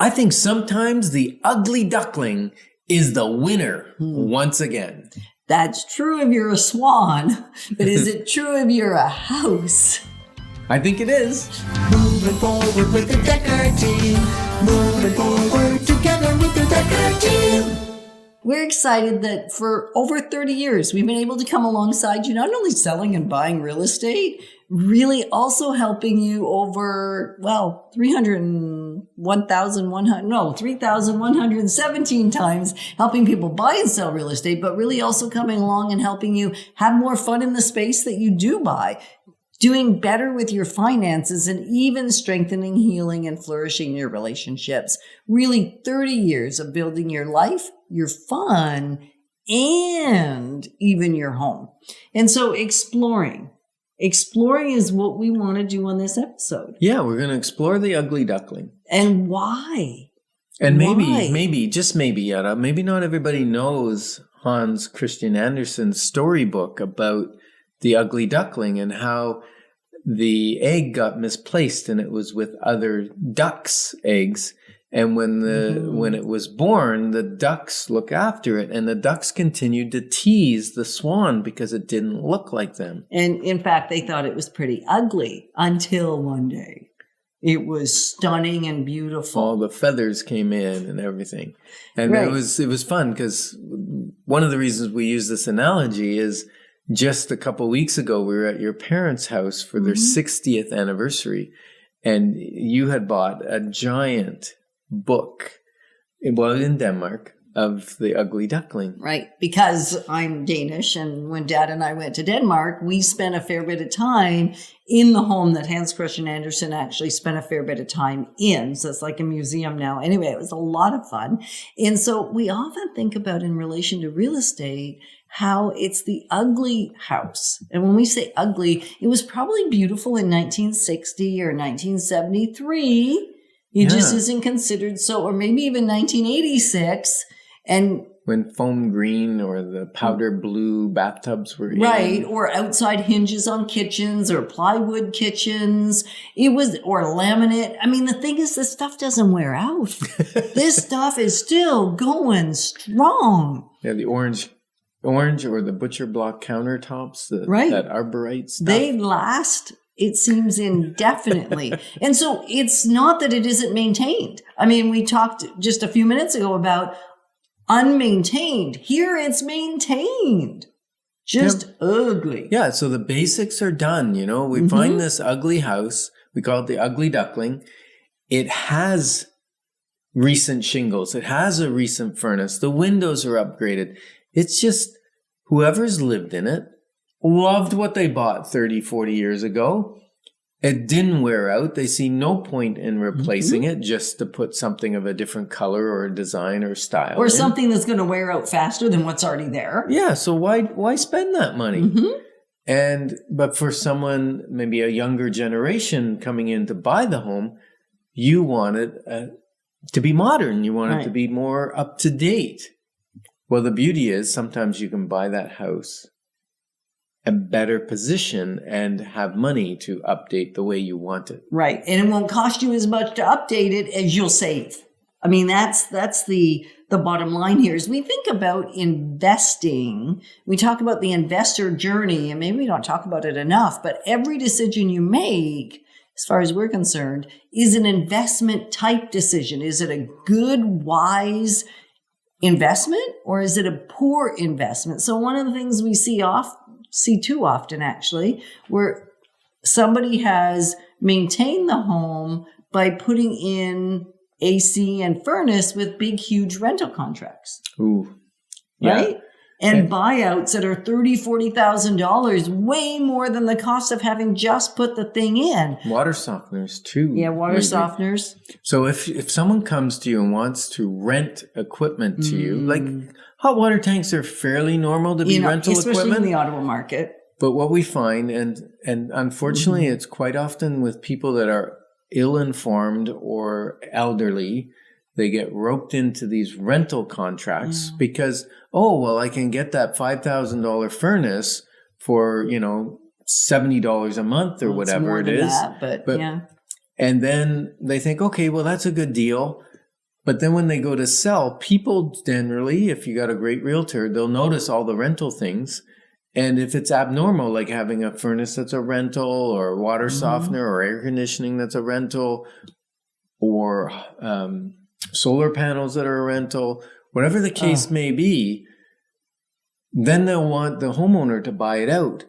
I think sometimes the ugly duckling is the winner once again. That's true if you're a swan, but is it true if you're a house? I think it is. Moving forward with the Decker team. Moving forward together with the Decker team. We're excited that for over 30 years, we've been able to come alongside you, not only selling and buying real estate, really also helping you over, 3,117 times helping people buy and sell real estate, but really also coming along and helping you have more fun in the space that you do buy, doing better with your finances, and even strengthening, healing, and flourishing your relationships. Really 30 years of building your life, your fun, and even your home. And so exploring is what we want to do on this episode. Yeah, we're going to explore the ugly duckling. And why? And Why? maybe, Yada, maybe not everybody knows Hans Christian Andersen's storybook about the ugly duckling and how the egg got misplaced and it was with other ducks' eggs. And when it was born, the ducks look after it, and the ducks continued to tease the swan because it didn't look like them. And in fact, they thought it was pretty ugly until one day it was stunning and beautiful. All the feathers came in and everything. And Right. it was fun because one of the reasons we use this analogy is just a couple weeks ago, we were at your parents' house for their 60th anniversary, and you had bought a giant book, in Denmark, of the ugly duckling. Right, because I'm Danish, and when Dad and I went to Denmark, we spent a fair bit of time in the home that Hans Christian Andersen actually spent a fair bit of time in. So it's like a museum now. Anyway, it was a lot of fun. And so we often think about, in relation to real estate, how it's the ugly house. And when we say ugly, it was probably beautiful in 1960 or 1973. It just isn't considered so, or maybe even 1986. And when foam green or the powder blue bathtubs were right, in. or outside hinges on kitchens or plywood kitchens. It was, or laminate. I mean, the thing is, this stuff doesn't wear out. This stuff is still going strong. Yeah, the orange or the butcher block countertops, that arborite stuff. They last, it seems, indefinitely. And so it's not that it isn't maintained. I mean, we talked just a few minutes ago about unmaintained. Here it's maintained. Just ugly. Yeah, so the basics are done, We find this ugly house. We call it the ugly duckling. It has recent shingles. It has a recent furnace. The windows are upgraded. It's just whoever's lived in it loved what they bought 30, 40 years ago. It didn't wear out. They see no point in replacing it just to put something of a different color or design or style Or in. something that's going to wear out faster than what's already there. Yeah, so why spend that money? But for someone, maybe a younger generation coming in to buy the home, you want it to be modern. You want it to be more up to date. Well, the beauty is sometimes you can buy that house a better position and have money to update the way you want it. Right. And it won't cost you as much to update it as you'll save. I mean, that's the bottom line here. As we think about investing, we talk about the investor journey, and maybe we don't talk about it enough, but every decision you make, as far as we're concerned, is an investment type decision. Is it a good, wise investment, or is it a poor investment? So one of the things we see too often, actually, where somebody has maintained the home by putting in AC and furnace with big, huge rental contracts. Ooh. Yeah. Right? And buyouts that are $30,000, $40,000, way more than the cost of having just put the thing in. Water softeners too. Yeah, water softeners. So if someone comes to you and wants to rent equipment to you, like hot water tanks are fairly normal to be rental especially equipment. in the Ottawa market. But what we find, and unfortunately it's quite often with people that are ill-informed or elderly, they get roped into these rental contracts because, I can get that $5,000 furnace for, $70 a month or whatever it is. That, but yeah. And then they think, okay, well, that's a good deal. But then when they go to sell, people generally, if you got a great realtor, they'll notice all the rental things. And if it's abnormal, like having a furnace that's a rental, or a water softener, or air conditioning that's a rental, or solar panels that are a rental, whatever the case may be, then they'll want the homeowner to buy it out.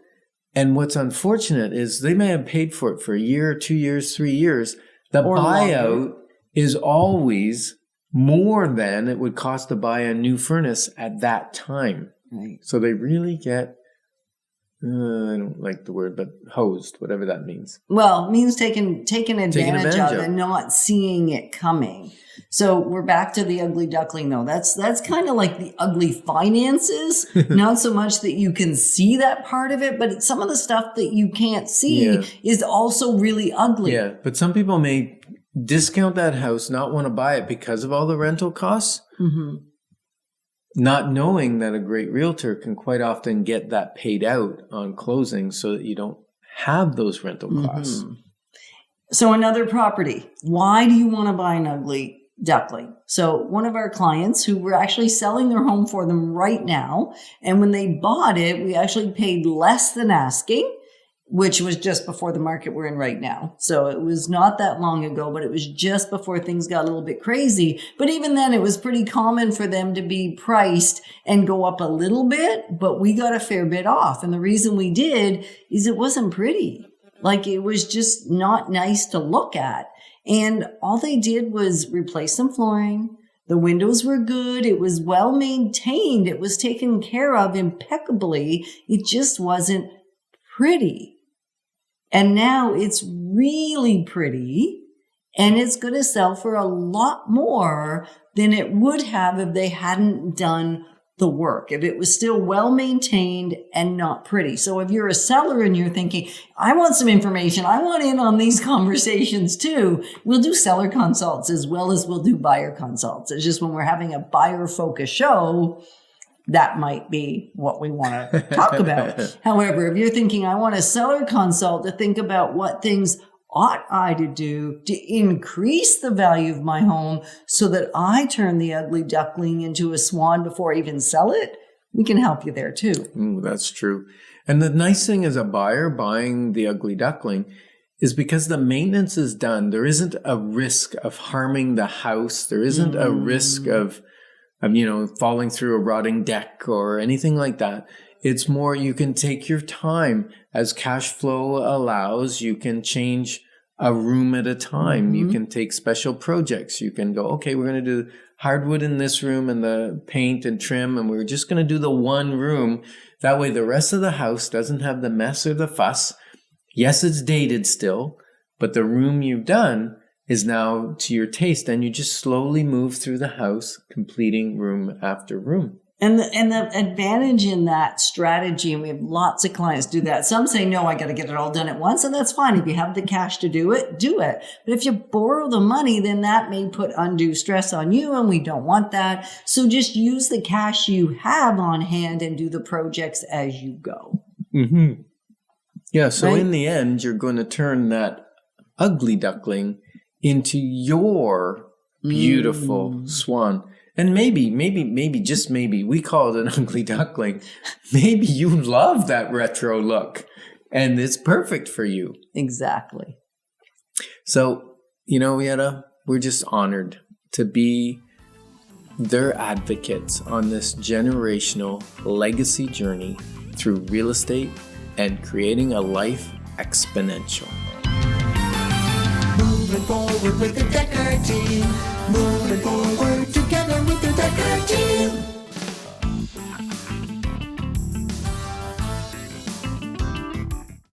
And what's unfortunate is they may have paid for it for a year, 2 years, 3 years. The buyout is always more than it would cost to buy a new furnace at that time. Right. So they really get, I don't like the word, but hosed, whatever that means. Well, it means taken advantage of and not seeing it coming. So we're back to the ugly duckling, though. That's kind of like the ugly finances. Not so much that you can see that part of it, but it's some of the stuff that you can't see is also really ugly. Yeah, but some people may discount that house, not want to buy it because of all the rental costs, not knowing that a great realtor can quite often get that paid out on closing so that you don't have those rental costs. So another property. Why do you want to buy an ugly duckling? So one of our clients who we're actually selling their home for them right now, and when they bought it, we actually paid less than asking, which was just before the market we're in right now. So it was not that long ago, but it was just before things got a little bit crazy. But even then, it was pretty common for them to be priced and go up a little bit, but we got a fair bit off. And the reason we did is it wasn't pretty. Like, it was just not nice to look at. And all they did was replace some flooring. The windows were good. It was well maintained. It was taken care of impeccably. It just wasn't pretty. And now it's really pretty, and it's going to sell for a lot more than it would have if they hadn't done the work, if it was still well maintained and not pretty. So if you're a seller and you're thinking, I want some information, I want in on these conversations too, we'll do seller consults as well as we'll do buyer consults. It's just when we're having a buyer focused show, that might be what we want to talk about. However, if you're thinking, I want a seller consult to think about what things ought I to do to increase the value of my home so that I turn the ugly duckling into a swan before I even sell it, we can help you there too. Ooh, that's true. And the nice thing as a buyer buying the ugly duckling is because the maintenance is done, there isn't a risk of harming the house. There isn't a risk of falling through a rotting deck or anything like that. It's more, you can take your time as cash flow allows. You can change a room at a time. You can take special projects. You can go, okay, we're going to do hardwood in this room and the paint and trim, and we're just going to do the one room. That way the rest of the house doesn't have the mess or the fuss. Yes, it's dated still, but the room you've done is now to your taste, and you just slowly move through the house, completing room after room. And the advantage in that strategy, and we have lots of clients do that. Some say, no, I got to get it all done at once. And that's fine. If you have the cash to do it, do it. But if you borrow the money, then that may put undue stress on you, and we don't want that. So just use the cash you have on hand and do the projects as you go. Yeah. So Right? in the end, you're going to turn that ugly duckling into your beautiful swan. And maybe, just maybe, we call it an ugly duckling. Maybe you love that retro look and it's perfect for you. Exactly. So, Yetta, we're just honored to be their advocates on this generational legacy journey through real estate and creating a life exponential. Moving forward with the Decker team. Moving forward together with the Decker team.